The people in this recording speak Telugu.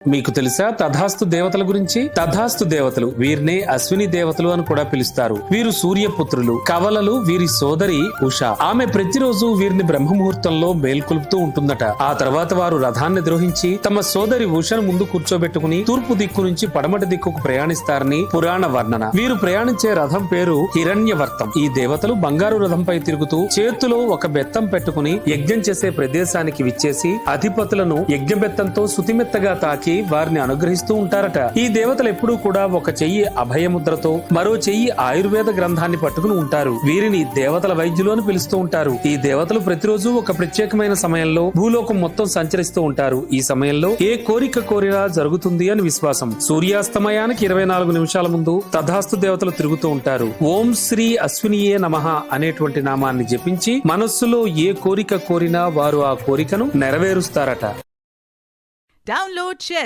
మీకు తెలుసా తథాస్తు దేవతల గురించి? తథాస్తు దేవతలు వీరినే అశ్విని దేవతలు అని కూడా పిలుస్తారు. వీరు సూర్యపుత్రులు. కవలలు వీరి సోదరి ఉష. ఆమె ప్రతిరోజు వీరిని బ్రహ్మముహూర్తంలో మేల్కొల్పుతూ ఉంటుందట. ఆ తర్వాత వారు రథాన్ని ద్రోహించి తమ సోదరి ఉషను ముందు కూర్చోబెట్టుకుని తూర్పు దిక్కు నుంచి పడమటి దిక్కుకు ప్రయాణిస్తారని పురాణ వర్ణన. వీరు ప్రయాణించే రథం పేరు హిరణ్యవర్తం. ఈ దేవతలు బంగారు రథంపై తిరుగుతూ చేతిలో ఒక బెత్తం పెట్టుకుని యజ్ఞం చేసే ప్రదేశానికి విచ్చేసి అధిపతులను యజ్ఞబెత్తంతో సుతిమెత్తగా తాకి వారిని అనుగ్రహిస్తూ ఉంటారట. ఈ దేవతలు ఎప్పుడూ కూడా ఒక చెయ్యి అభయముద్రతో మరో చెయ్యి ఆయుర్వేద గ్రంథాన్ని పట్టుకుని ఉంటారు. వీరిని దేవతల వైద్యులు అని పిలుస్తూ ఉంటారు. ఈ దేవతలు ప్రతిరోజు ఒక ప్రత్యేకమైన సమయంలో భూలోకం మొత్తం సంచరిస్తూ ఉంటారు. ఈ సమయంలో ఏ కోరిక కోరినా జరుగుతుంది అని విశ్వాసం. సూర్యాస్తమయానికి 24 నిమిషాల ముందు తథాస్తు దేవతలు తిరుగుతూ ఉంటారు. ఓం శ్రీ అశ్వినియే నమః అనేటువంటి నామాన్ని జపించి మనస్సులో ఏ కోరిక కోరినా వారు ఆ కోరికను నెరవేరుస్తారట. Download Share